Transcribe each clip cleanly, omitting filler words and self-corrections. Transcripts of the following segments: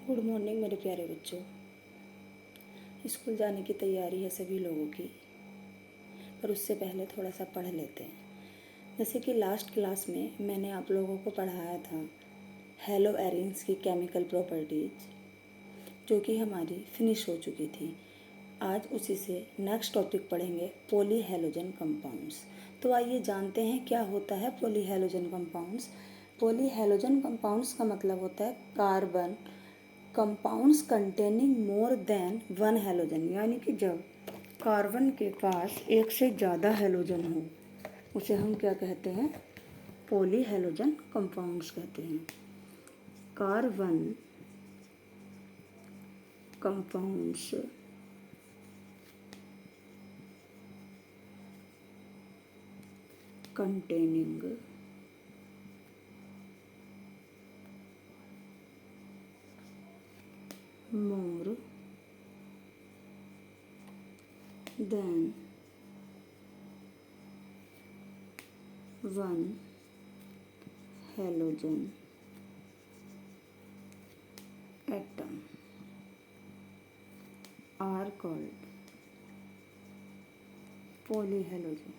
Good morning मेरे प्यारे बच्चों। स्कूल जाने की तैयारी है सभी लोगों की, पर उससे पहले थोड़ा सा पढ़ लेते हैं। जैसे कि लास्ट क्लास में मैंने आप लोगों को पढ़ाया था हेलो एरिन्स की केमिकल प्रॉपर्टीज, जो कि हमारी फिनिश हो चुकी थी। आज उसी से नेक्स्ट टॉपिक पढ़ेंगे पॉली हैलोजन कंपाउंड्स। तो आइए जानते हैं क्या होता है poly halogen compounds. Poly halogen compounds का मतलब होता है carbon compounds containing more than one halogen, यानी कि जब कार्बन के पास एक से ज़्यादा हैलोजन हो उसे हम क्या कहते हैं, पॉली हैलोजन कंपाउंड्स कहते हैं। Carbon compounds containing more than one halogen atom are called polyhalogen।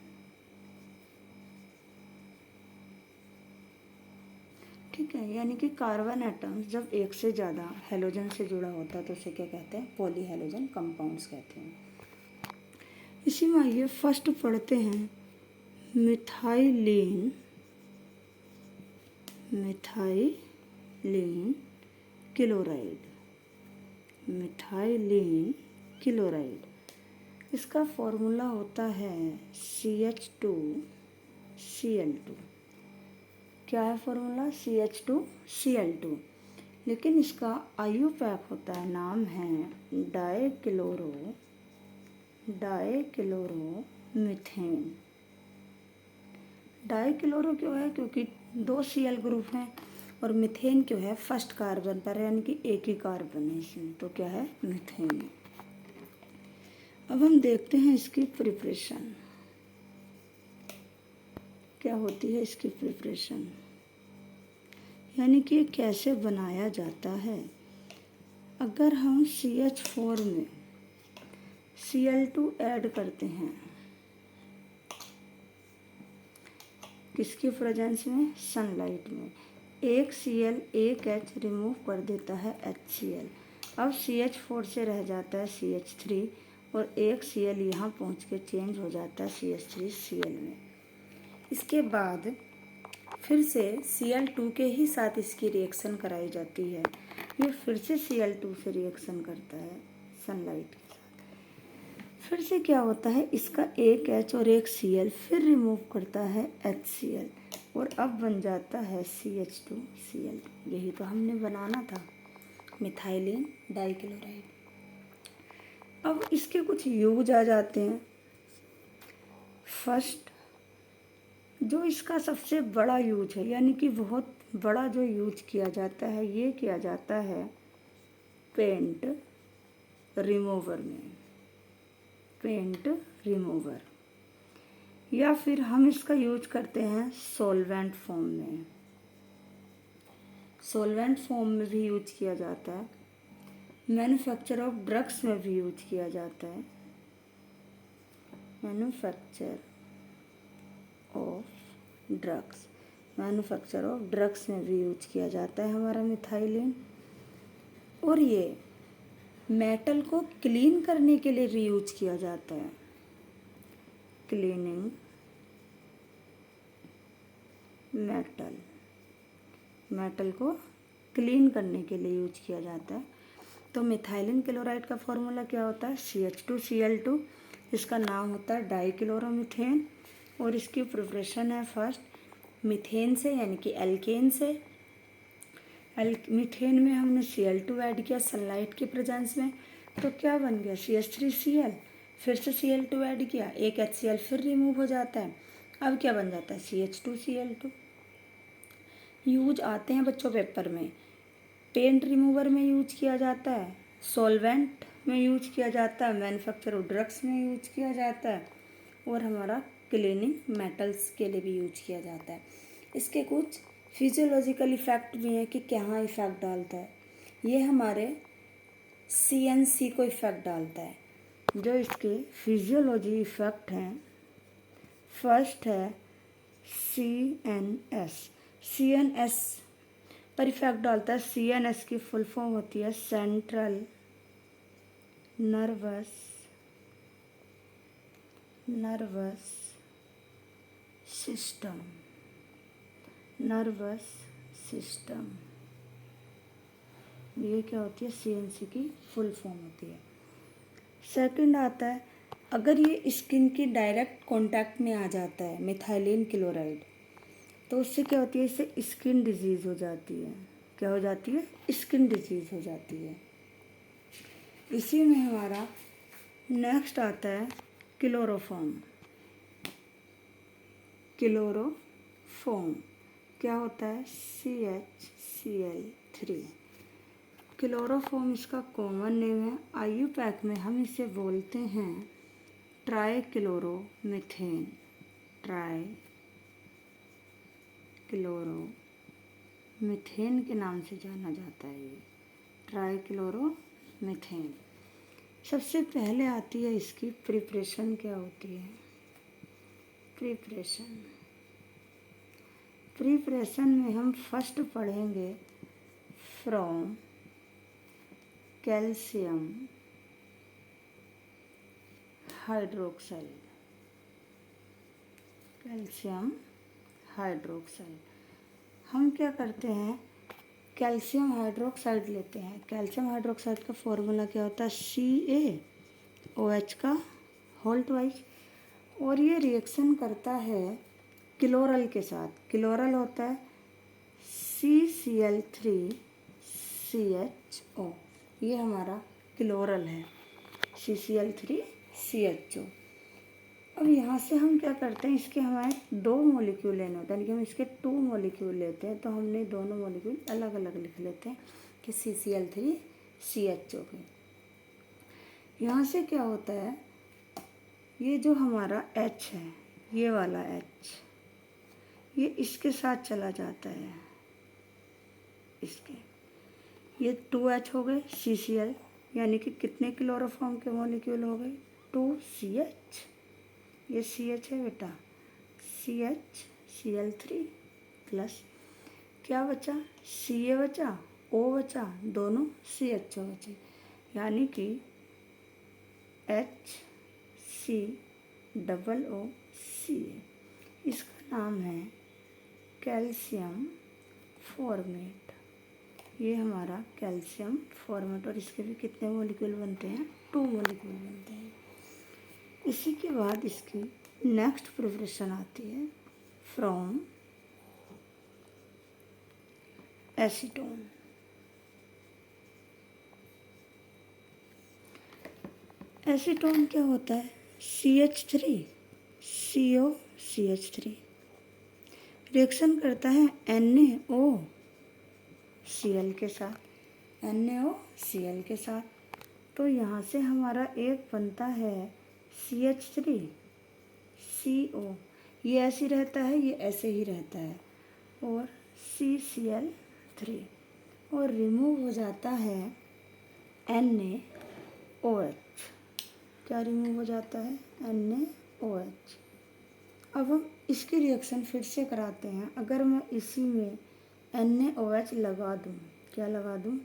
ठीक है, यानी कि कार्बन एटम्स जब एक से ज़्यादा हैलोजन से जुड़ा होता है तो उसे क्या कहते हैं, पॉली हैलोजन कंपाउंड्स कहते हैं। इसी में आइए फर्स्ट पढ़ते हैं मिथाइलिन क्लोराइड। मिथाइलिन क्लोराइड, इसका फॉर्मूला होता है CH2Cl2। क्या है फॉर्मूला, CH2Cl2। लेकिन इसका IUPAC होता है, नाम है डाइक्लोरोमीथेन। डाइक्लोरो क्यों है, क्योंकि 2 Cl ग्रुप हैं, और मिथेन क्यों है, फर्स्ट कार्बन पर, यानी कि एक ही कार्बन है इसमें, तो क्या है, मिथेन। अब हम देखते हैं इसकी प्रिपरेशन क्या होती है, इसकी प्रिपरेशन यानी कि कैसे बनाया जाता है। अगर हम CH4 में Cl2 ऐड करते हैं, किसकी प्रेजेंस में, सनलाइट में, एक Cl एक H रिमूव कर देता है HCl। अब CH4 से रह जाता है CH3, और एक Cl यहाँ पहुँच के चेंज हो जाता है CH3Cl में। इसके बाद फिर से Cl2 के ही साथ इसकी रिएक्शन कराई जाती है। ये फिर से Cl2 से रिएक्शन करता है सनलाइट के साथ। फिर से क्या होता है, इसका एक H और एक Cl फिर रिमूव करता है HCl, और अब बन जाता है CH2Cl2। यही तो हमने बनाना था, मिथाइलिन डाइक्लोराइड। अब इसके कुछ यूज आ जाते हैं। फर्स्ट, जो इसका सबसे बड़ा यूज है, यानी कि बहुत बड़ा जो यूज किया जाता है, ये किया जाता है पेंट रिमूवर में, पेंट रिमूवर, या फिर हम इसका यूज करते हैं सॉल्वेंट फॉर्म में। सॉल्वेंट फॉर्म में भी यूज किया जाता है, मैन्युफैक्चर ऑफ ड्रग्स में भी यूज किया जाता है, मैन्युफैक्चर ऑफ ड्रग्स में भी यूज किया जाता है हमारा मिथाइलिन। और ये मेटल को क्लीन करने के लिए भी यूज किया जाता है, क्लीनिंग मेटल को क्लीन करने के लिए यूज किया जाता है। तो मिथाइलिन क्लोराइड का फॉर्मूला क्या होता है, CH2Cl2। इसका नाम होता है डाइक्लोरोमीथेन, और इसकी प्रिपरेशन है फर्स्ट मीथेन से, यानी कि एल्केन से। मीथेन में हमने Cl2 ऐड किया सनलाइट के प्रेजेंस में, तो क्या बन गया, CH3Cl। फिर से Cl2 ऐड किया, एक HCl फिर रिमूव हो जाता है, अब क्या बन जाता है, CH2Cl2। यूज आते हैं बच्चों पेपर में, पेंट रिमूवर में यूज किया जाता है, सॉल्वेंट में यूज किया जाता है, मैन्युफैक्चर ऑफ ड्रग्स में यूज किया जाता है, और हमारा क्लीनिंग मेटल्स के लिए भी यूज किया जाता है। इसके कुछ फिजियोलॉजिकल इफ़ेक्ट भी हैं कि क्या इफ़ेक्ट डालता है। ये हमारे CNC को इफ़ेक्ट डालता है। जो इसके फिजियोलॉजी इफ़ेक्ट हैं, फर्स्ट है CNS। CNS पर इफ़ेक्ट डालता है। CNS की फुल फॉर्म होती है सेंट्रल नर्वस सिस्टम। ये क्या होती है? CNC की फुल फॉर्म होती है। सेकंड आता है, अगर ये स्किन की डायरेक्ट कांटेक्ट में आ जाता है मिथाइलिन क्लोराइड, तो उससे क्या होती है? इससे स्किन डिजीज़ हो जाती है। क्या हो जाती है? स्किन डिजीज़ हो जाती है। इसी में हमारा नेक्स्ट आता है क्लोरोफॉर्म। क्या होता है? CHCl3। क्लोरोफॉर्म इसका कॉमन नेम है। IUPAC में हम इसे बोलते हैं ट्राइक्लोरोमीथेन। ट्राइक्लोरोमीथेन के नाम से जाना जाता है। ये ट्राइक्लोरोमीथेन। सबसे पहले आती है इसकी प्रिपरेशन। क्या होती है? प्रिपरेशन में हम फर्स्ट पढ़ेंगे फ्रॉम कैल्शियम हाइड्रोक्साइड। हम क्या करते हैं? कैल्शियम हाइड्रोक्साइड लेते हैं। कैल्शियम हाइड्रोक्साइड का फॉर्मूला क्या होता है? CaOH का होल ट्वाइस। और ये रिएक्शन करता है क्लोरल के साथ। क्लोरल होता है CCl3CHO। ये हमारा क्लोरल है, CCl3CHO। अब यहाँ से हम क्या करते हैं? इसके हमारे 2 मॉलिक्यूल लेने होते हैं, यानी कि हम इसके 2 मॉलिक्यूल लेते हैं। तो हमने दोनों मॉलिक्यूल अलग अलग लिख लेते हैं कि CCl3CHO के। यहाँ से क्या होता है? ये जो हमारा H है, ये वाला H, ये इसके साथ चला जाता है। इसके ये 2H हो गए CCl, यानी कि कितने क्लोरोफॉर्म के मॉलिक्यूल हो गए? 2CH। ये CH है बेटा, CHCl3 प्लस क्या बचा? Ca बचा, O बचा, दोनों CHO बचे, यानी कि HCOOCA। इसका नाम है कैल्शियम फॉर्मेट। ये हमारा कैल्शियम फॉर्मेट। और इसके भी कितने मॉलिक्यूल बनते हैं? 2 मॉलिक्यूल बनते हैं। इसी के बाद इसकी नेक्स्ट प्रिपरेशन आती है फ्रॉम एसीटोन। एसीटोन क्या होता है? CH3COCH3 रिएक्शन करता है NaOCl के साथ। NaOCl के साथ। तो यहाँ से हमारा एक बनता है CH3CO। ये ऐसे रहता है, ये ऐसे ही रहता है, और CCl3, और रिमूव हो जाता है NaOH। क्या रिमूव हो जाता है? NaOH। अब हम इसकी रिएक्शन फिर से कराते हैं। अगर मैं इसी में NaOH लगा दूँ, क्या लगा दूँ?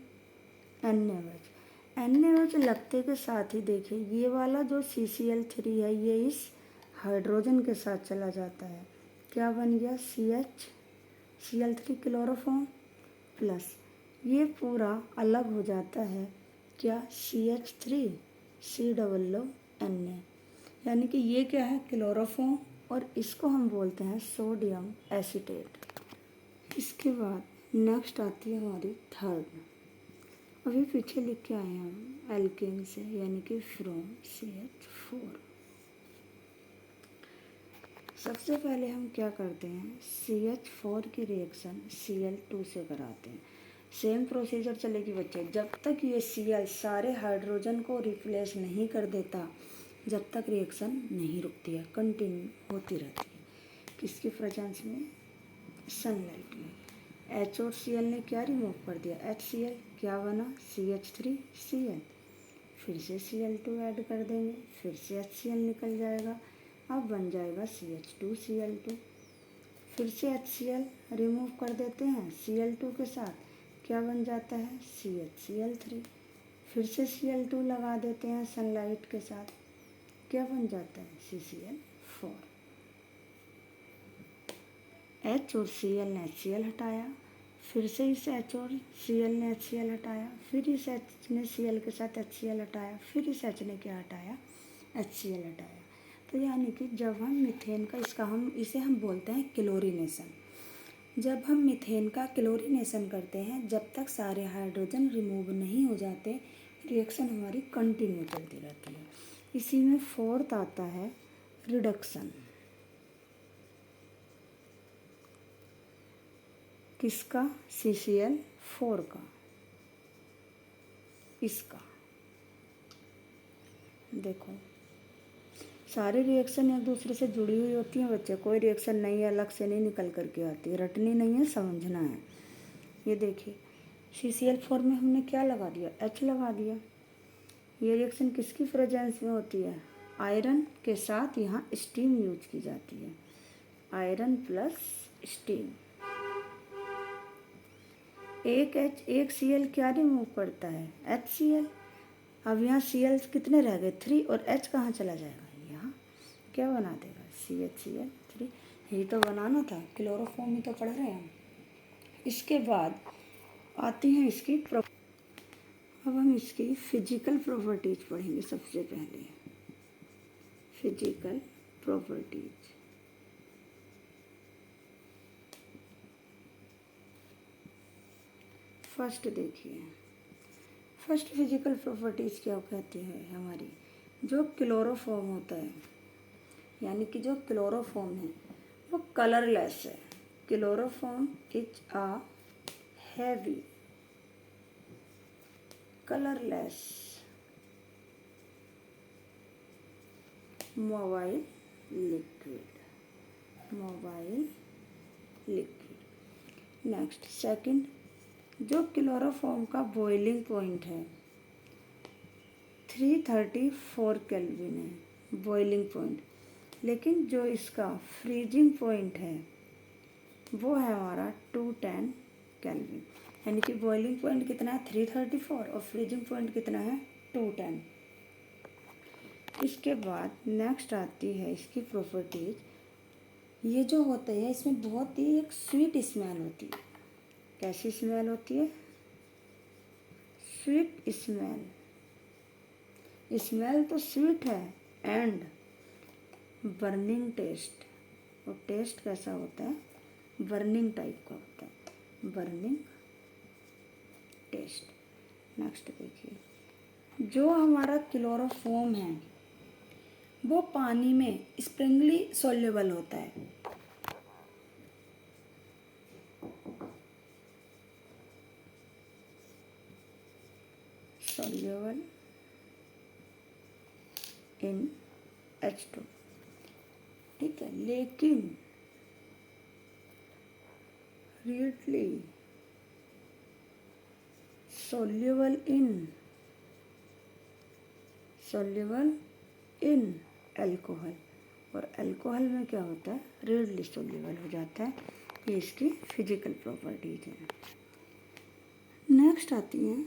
NaOH लगते के साथ ही देखिए, ये वाला जो CCl3 है, ये इस हाइड्रोजन के साथ चला जाता है। क्या बन गया? CH Cl3 क्लोरोफॉर्म प्लस ये पूरा अलग हो जाता है। क्या? CH3COO Na, यानी कि ये क्या है? क्लोरोफॉर्म, और इसको हम बोलते हैं सोडियम एसीटेट। इसके बाद नेक्स्ट आती है हमारी थर्ड। अभी पीछे लिख के आए हैं हम एल्केन से, यानी कि फ्रॉम CH4। सबसे पहले हम क्या करते हैं? CH4 की रिएक्शन Cl2 से कराते हैं। सेम प्रोसीजर चलेगी बच्चे, जब तक ये Cl सारे हाइड्रोजन को रिप्लेस नहीं कर देता, जब तक रिएक्शन नहीं रुकती है, कंटिन्यू होती रहती है। किसकी प्रेजेंस में? सनलाइट में। H और Cl ने क्या रिमूव कर दिया, HCl, क्या बना CH3Cl। फिर से Cl2 ऐड कर देंगे, फिर से HCl निकल जाएगा, अब बन जाएगा CH2Cl2। फिर से HCl रिमूव कर देते हैं Cl2 के साथ, क्या बन जाता है CHCl3। फिर से Cl2 लगा देते हैं सनलाइट के साथ, क्या बन जाता है CCl4। H और Cl ने HCl हटाया, फिर से इस H और Cl ने HCl हटाया, फिर इस H ने Cl के साथ HCl हटाया, फिर इस H ने क्या हटाया, HCl हटाया। तो यानी कि जब हम मीथेन का इसे हम बोलते हैं क्लोरीनेशन। जब हम मीथेन का क्लोरीनेशन करते हैं, जब तक सारे हाइड्रोजन रिमूव नहीं हो जाते, रिएक्शन हमारी कंटिन्यू चलती रहती है। इसी में फोर्थ आता है रिडक्शन। किसका, CCl4 का, इसका। देखो सारी रिएक्शन एक दूसरे से जुड़ी हुई होती हैं बच्चे, कोई रिएक्शन नहीं अलग से नहीं निकल करके आती है, रटनी नहीं है, समझना है। ये देखिए CCl4 में हमने क्या लगा दिया, H लगा दिया। ये रिएक्शन किसकी प्रेजेंस में होती है, आयरन के साथ यहाँ स्टीम यूज की जाती है, आयरन प्लस स्टीम। एक H एक Cl क्या रिमूव करता है, HCl। अब यहाँ Cl कितने रह गए, 3, और H कहाँ चला जाएगा, यहाँ क्या बना देगा CHCl3। यही तो बनाना था, क्लोरोफॉर्म में तो पढ़ रहे हैं हम। इसके बाद आती हैं इसकी अब हम इसकी फिजिकल प्रॉपर्टीज पढ़ेंगे। सबसे पहले फिजिकल प्रॉपर्टीज। फर्स्ट देखिए, फर्स्ट फिजिकल प्रॉपर्टीज क्या कहती है हमारी, जो क्लोरोफॉर्म होता है, यानी कि जो क्लोरोफॉर्म है वो कलरलेस है। Chloroform is a heavy colourless mobile liquid. Next second, जो क्लोरोफॉर्म का बॉइलिंग पॉइंट है 334 केल्विन है बॉइलिंग पॉइंट, लेकिन जो इसका फ्रीजिंग पॉइंट है वो है हमारा 210 केल्विन। यानी कि बॉइलिंग पॉइंट कितना है 334 और फ्रीजिंग पॉइंट कितना है 210। इसके बाद नेक्स्ट आती है इसकी प्रॉपर्टीज। ये जो होता है इसमें बहुत ही एक स्वीट स्मेल होती है। कैसी स्मेल होती है, स्वीट स्मेल। स्मेल तो स्वीट है एंड बर्निंग टेस्ट, और टेस्ट कैसा होता है, बर्निंग टाइप का होता है, बर्निंग टेस्ट। नेक्स्ट देखिए, जो हमारा क्लोरोफॉर्म है वो पानी में स्प्रिंगली सोल्यूबल होता है। सोल्यूबल इन H2, ठीक है, लेकिन readily soluble in अल्कोहल, और अल्कोहल में क्या होता है, readily soluble हो जाता है। ये इसकी फिजिकल प्रॉपर्टीज हैं। नेक्स्ट आती हैं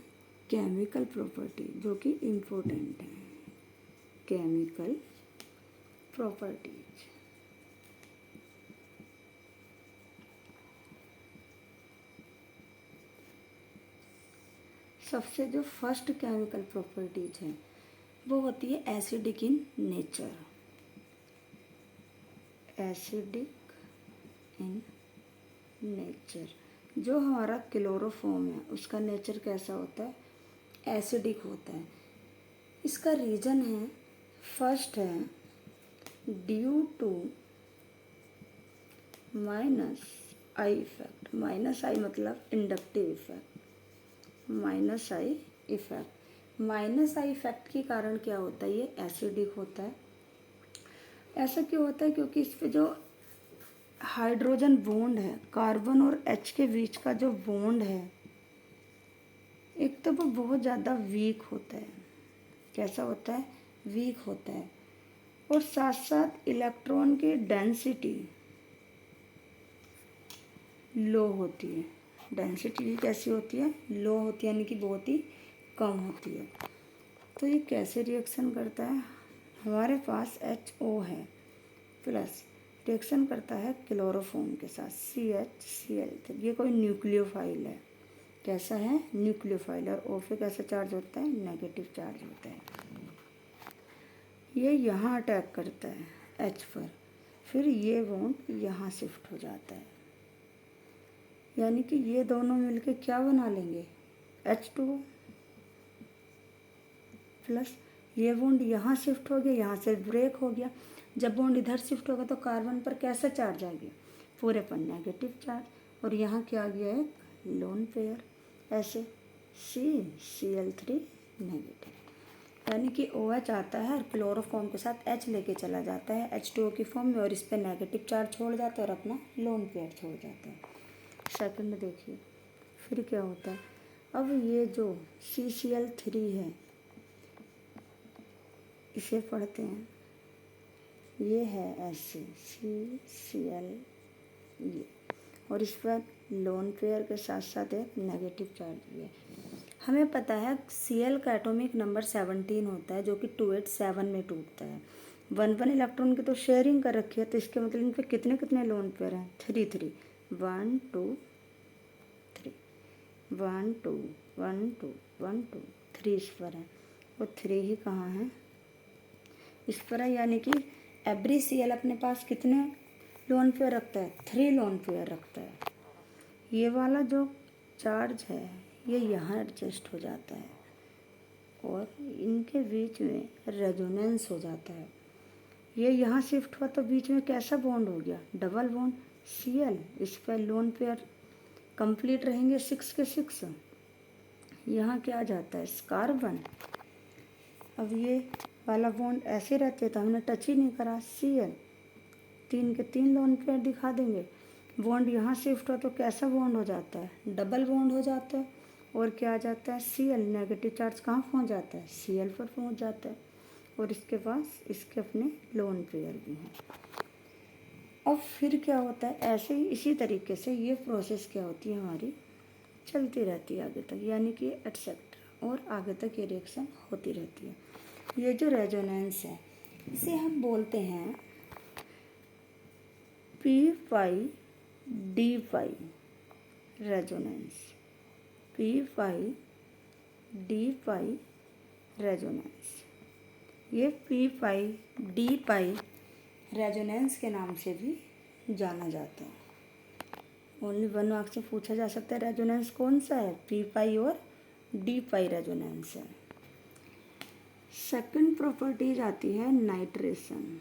केमिकल प्रॉपर्टी, जो कि इम्पोर्टेंट है। केमिकल प्रॉपर्टीज, सबसे जो फर्स्ट केमिकल प्रॉपर्टीज है वो होती है acidic in nature. Acidic in nature, जो हमारा क्लोरोफॉर्म है उसका नेचर कैसा होता है, एसिडिक होता है। इसका रीज़न है, फर्स्ट है due to minus I effect. Minus I मतलब inductive effect, minus I effect. Minus I effect के कारण क्या होता है, ये एसिडिक होता है। ऐसा क्यों होता है, क्योंकि इस पे जो हाइड्रोजन बॉन्ड है, कार्बन और H के बीच का जो बॉन्ड है, एक तो वो बहुत ज़्यादा वीक होता है। कैसा होता है? वीक होता है। और साथ साथ इलेक्ट्रॉन की डेंसिटी लो होती है। डेंसिटी कैसी होती है? लो होती है, यानी कि बहुत ही कम होती है। तो ये कैसे रिएक्शन करता है? हमारे पास HO है प्लस, रिएक्शन करता है क्लोरोफॉर्म के साथ CHCl। ये कोई न्यूक्लियोफाइल है। कैसा है? न्यूक्लियोफाइल। और O पे कैसा चार्ज होता है? नेगेटिव चार्ज होता है। ये यहाँ अटैक करता है H पर, फिर ये बॉन्ड यहाँ शिफ्ट हो जाता है, यानी कि ये दोनों मिलके क्या बना लेंगे? H2O plus. ये बॉन्ड यहाँ शिफ्ट हो गया, यहाँ से ब्रेक हो गया। जब बॉन्ड इधर शिफ्ट होगा तो कार्बन पर कैसा चार्ज आ गया? पूरे पर नेगेटिव चार्ज। और यहाँ क्या आ गया? एक लोन पेयर, ऐसे CCl3 नेगेटिव। यानी कि OH आता है और क्लोरोफॉर्म के साथ H लेके चला जाता है H2O की फॉर्म में, और इस पर नेगेटिव चार्ज छोड़ जाता है और अपना लोन पेयर छोड़ जाता है। सेकंड देखिए फिर क्या होता है। अब ये जो CCl3 है, इसे पढ़ते हैं। ये है ऐसे CCl, ये, और इस पर लोन पेयर के साथ साथ एक नेगेटिव चार्ज भी है। हमें पता है Cl का एटॉमिक नंबर 17 होता है, जो कि 287 में टूटता है। 1 इलेक्ट्रॉन की तो शेयरिंग कर रखी है, तो इसके मतलब इन पे कितने कितने लोन पेयर हैं? 3 3, 1 2 3, 1 2 1 2 1 2 3 इस पर है, और 3 ही कहाँ है? इस पर है। यानी कि एवरी Cl अपने पास कितने लोन पेयर रखता है? 3 लोन पेयर रखता है। ये वाला जो चार्ज है ये यहाँ एडजस्ट हो जाता है और इनके बीच में रेजोनेंस हो जाता है। ये यहाँ शिफ्ट हुआ तो बीच में कैसा बॉन्ड हो गया? Double bond Cl। इस पर लोन पेयर कंप्लीट रहेंगे 6 के 6। यहाँ क्या आ जाता है? कार्बन। अब ये वाला बॉन्ड ऐसे रहते तो हमने टच ही नहीं करा। Cl 3 के 3 लोन पेयर दिखा देंगे। बॉन्ड यहाँ शिफ्ट हो तो कैसा बॉन्ड हो जाता है? डबल बॉन्ड हो जाता है। और क्या आ जाता है? Cl। नेगेटिव चार्ज कहाँ पहुँच जाता है? Cl पर पहुँच जाता है, और इसके पास इसके अपने लोन पेयर भी हैं। अब फिर क्या होता है? ऐसे ही इसी तरीके से ये प्रोसेस क्या होती है हमारी, चलती रहती है आगे तक, यानी कि एटसेट्रा, और आगे तक ये रिएक्शन होती रहती है। ये जो रेजोनेंस है इसे हम बोलते हैं P5D5 रेजोनेंस। P5D5 resonance. ये P5D5 रेजोनेंस के नाम से भी जाना जाता है। ओनली 1 मार्क्स से पूछा जा सकता है रेजोनेंस कौन सा है? P5 और D5 रेजोनेंस है। सेकंड प्रॉपर्टीज आती है नाइट्रेशन।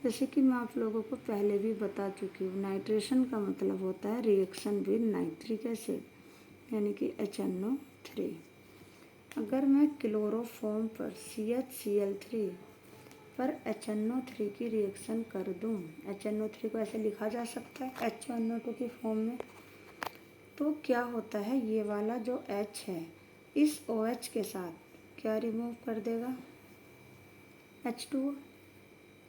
जैसे कि मैं आप लोगों को पहले भी बता चुकी हूँ, नाइट्रेशन का मतलब होता है रिएक्शन विद नाइट्रिक एसिड, यानी कि HNO3। अगर मैं क्लोरोफॉर्म पर CHCl3 पर HNO3 की रिएक्शन कर दूँ, HNO3 को ऐसे लिखा जा सकता है H2NO2 की फॉर्म में, तो क्या होता है? ये वाला जो H है इस OH के साथ क्या रिमूव कर देगा? H2O।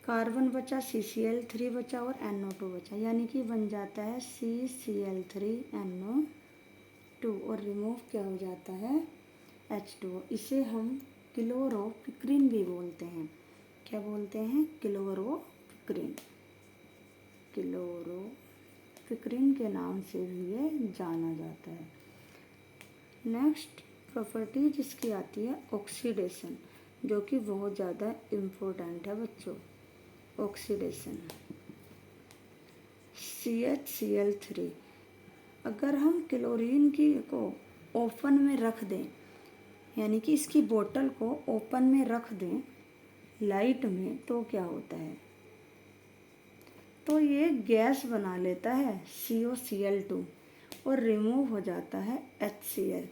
कार्बन बचा, CCl3 बचा और NO2 बचा, यानी कि बन जाता है CCl3NO2, और रिमूव क्या हो जाता है? H2O। इसे हम क्लोरोपिक्रिन भी बोलते हैं। क्या बोलते हैं? क्लोरोपिक्रिन। क्लोरोपिक्रिन के नाम से भी ये जाना जाता है। नेक्स्ट प्रॉपर्टी जिसकी आती है ऑक्सीडेशन, जो कि बहुत ज़्यादा इम्पोर्टेंट है बच्चों। ऑक्सीडेशन CHCl3, अगर हम क्लोरीन की को ओपन में रख दें, यानी कि इसकी बोतल को ओपन में रख दें लाइट में, तो क्या होता है? तो ये गैस बना लेता है COCl2 और रिमूव हो जाता है HCl।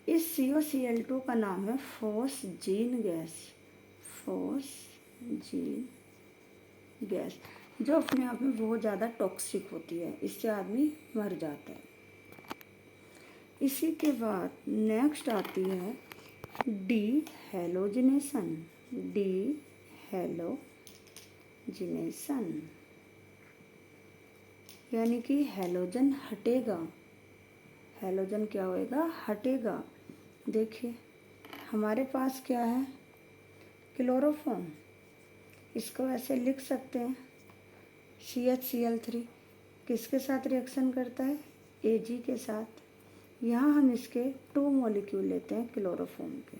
इस COCl2 का नाम है फॉस्जीन गैस। Phosgene gas. जो अपने आप में बहुत ज़्यादा टॉक्सिक होती है, इससे आदमी मर जाता है। इसी के बाद नेक्स्ट आती है डी हैलोजिनेशन। डी हैलोजिनेशन यानी कि हैलोजन हटेगा। हैलोजन क्या होएगा? हटेगा। देखिए हमारे पास क्या है? क्लोरोफॉर्म। इसको ऐसे लिख सकते हैं CHCl3 किसके साथ रिएक्शन करता है? Ag के साथ। यहाँ हम इसके 2 मॉलिक्यूल लेते हैं क्लोरोफॉर्म के।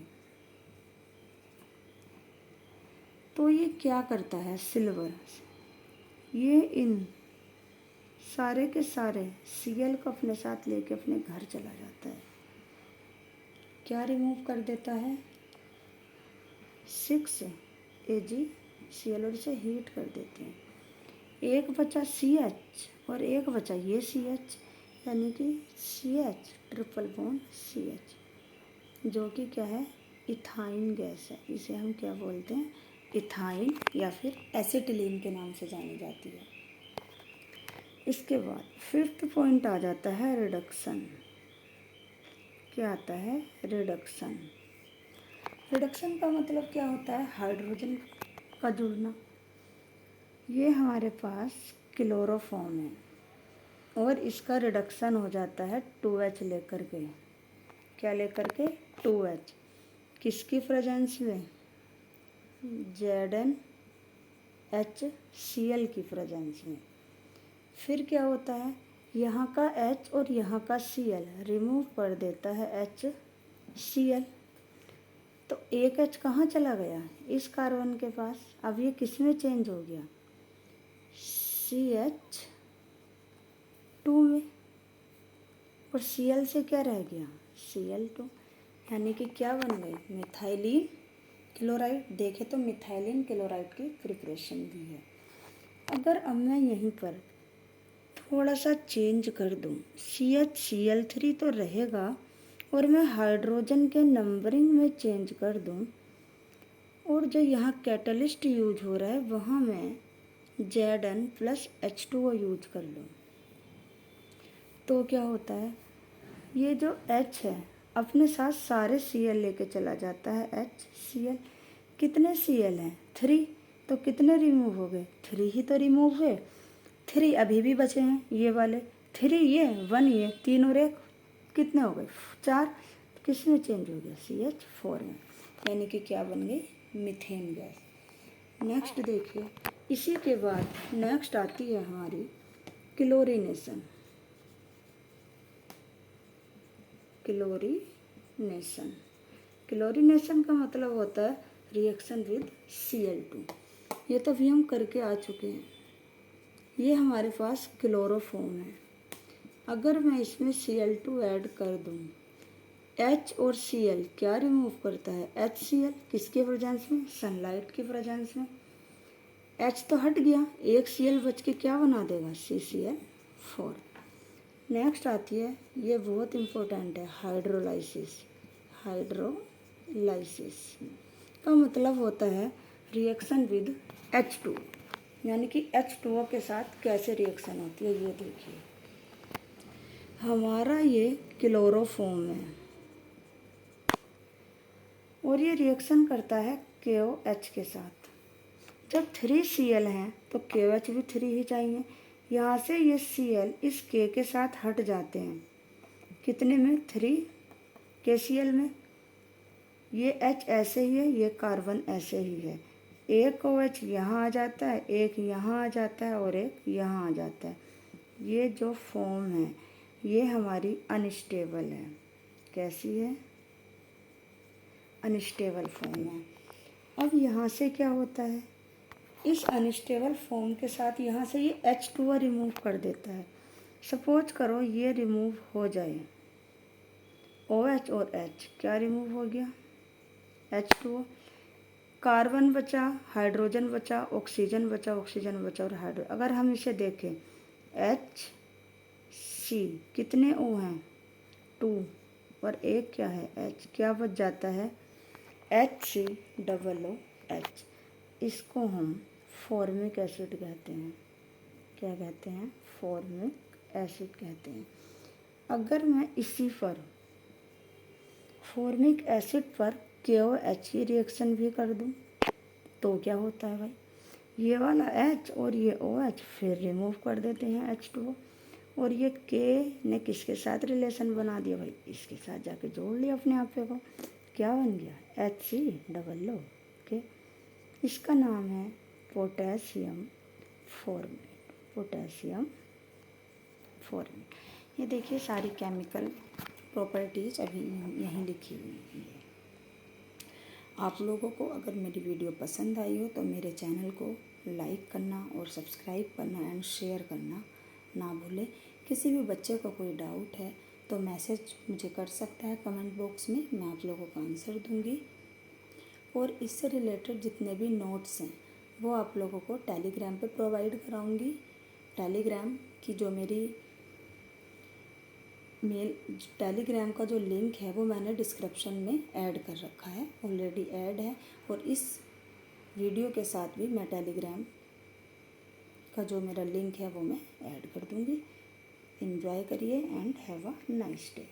तो ये क्या करता है? सिल्वर ये इन सारे के सारे Cl को अपने साथ लेके अपने घर चला जाता है। क्या रिमूव कर देता है? 6 AgCl और इसे हीट कर देते हैं। एक बचा CH और एक बचा ये CH यानी कि CH ट्रिपल बॉन्ड CH, जो कि क्या है? इथाइन गैस है। इसे हम क्या बोलते हैं? इथाइन या फिर एसिटिलीन के नाम से जानी जाती है। इसके बाद 5th पॉइंट आ जाता है रिडक्शन। क्या आता है? रिडक्शन। रिडक्शन का मतलब क्या होता है? हाइड्रोजन का जुड़ना। ये हमारे पास क्लोरोफॉर्म है और इसका रिडक्शन हो जाता है 2H लेकर के। क्या लेकर के? 2H। किसकी प्रेजेंस में? ZnHCl की प्रेजेंस में। फिर क्या होता है? यहाँ का H और यहाँ का Cl रिमूव कर देता है HCl। तो एक H कहाँ चला गया? इस कार्बन के पास। अब ये किस में चेंज हो गया? CH2 में। और Cl से क्या रह गया? Cl2। यानी कि क्या बन गए? Methylene chloride. देखे तो मिथाइलिन क्लोराइड की प्रिपरेशन भी है। अगर अब मैं यहीं पर थोड़ा सा चेंज कर दूं, CHCl3 तो रहेगा और मैं हाइड्रोजन के नंबरिंग में चेंज कर दूं और जो यहाँ कैटलिस्ट यूज हो रहा है वहाँ मैं Zn+H2O यूज कर लूँ, तो क्या होता है? ये जो H है अपने साथ सारे Cl लेके चला जाता है HCl। कितने Cl हैं? 3। तो कितने रिमूव हो गए? 3 ही तो रिमूव हुए। 3 अभी भी बचे हैं, ये वाले 3, ये 1, ये 3 और 1 कितने हो गए? 4। किस में चेंज हो गया? CH4 में। यानी कि क्या बन गई? Methane gas. नेक्स्ट देखिए, इसी के बाद नेक्स्ट आती है हमारी क्लोरीनेशन। क्लोरीनेशन। क्लोरीनेशन का मतलब होता है रिएक्शन विद Cl2। ये तो अभी हम करके आ चुके हैं। ये हमारे पास क्लोरोफॉर्म है। अगर मैं इसमें Cl2 ऐड कर दूं, H और Cl क्या रिमूव करता है? HCl। किसके प्रेजेंस में? सनलाइट की प्रेजेंस में। H तो हट गया, एक Cl बच के क्या बना देगा? CCl4। नेक्स्ट आती है, ये बहुत इम्पोर्टेंट है, हाइड्रोलाइसिस। हाइड्रोलाइसिस का मतलब होता है रिएक्शन विद H2, यानी कि H2O के साथ कैसे रिएक्शन होती है। ये देखिए हमारा ये क्लोरोफॉर्म है और ये रिएक्शन करता है KOH के साथ। जब 3 Cl हैं तो KOH भी 3 ही चाहिए। यहाँ से ये Cl इस K के साथ हट जाते हैं। कितने में? 3 KCl में। ये H ऐसे ही है, ये कार्बन ऐसे ही है। एक OH यहाँ आ जाता है, एक यहाँ आ जाता है और एक यहाँ आ जाता है। ये जो फॉर्म है ये हमारी अनस्टेबल है। कैसी है? अनस्टेबल फॉर्म है। अब यहाँ से क्या होता है? इस अनस्टेबल फॉर्म के साथ यहाँ से ये H2O रिमूव कर देता है। सपोज करो ये रिमूव हो जाए, OH और H क्या रिमूव हो गया? H2O। कार्बन बचा, हाइड्रोजन बचा, ऑक्सीजन बचा, ऑक्सीजन बचा और हाइड्रोजन। अगर हम इसे देखें HC कितने O हैं? 2 और एक क्या है? H। क्या बच जाता है? HCOOH। इसको हम फॉर्मिक एसिड कहते हैं। क्या कहते हैं, फॉर्मिक एसिड कहते हैं। अगर मैं इसी पर फॉर्मिक एसिड पर KOH की रिएक्शन भी कर दूं तो क्या होता है भाई, ये वाला H और ये OH फिर रिमूव कर देते हैं H2O, और ये K ने किसके साथ रिलेशन बना दिया भाई, इसके साथ जाके जोड़ लिया अपने आप पे को, क्या बन गया HCOO के। इसका नाम है पोटेशियम फॉर्मेट, पोटेशियम फॉर्मेट। ये देखिए सारी केमिकल प्रॉपर्टीज़ अभी यहीं लिखी हुई है। आप लोगों को अगर मेरी वीडियो पसंद आई हो तो मेरे चैनल को लाइक करना और सब्सक्राइब करना एंड शेयर करना ना भूलें। किसी भी बच्चे को कोई डाउट है तो मैसेज मुझे कर सकता है कमेंट बॉक्स में, मैं आप लोगों का आंसर दूंगी। और इससे रिलेटेड जितने भी नोट्स हैं वो आप लोगों को टेलीग्राम पे प्रोवाइड कराऊंगी। टेलीग्राम की जो मेरी टेलीग्राम का जो लिंक है वो मैंने डिस्क्रिप्शन में ऐड कर रखा है, ऑलरेडी ऐड है। और इस वीडियो के साथ भी मैं टेलीग्राम का जो मेरा लिंक है वो मैं ऐड कर दूंगी। एंजॉय करिए and have a nice day.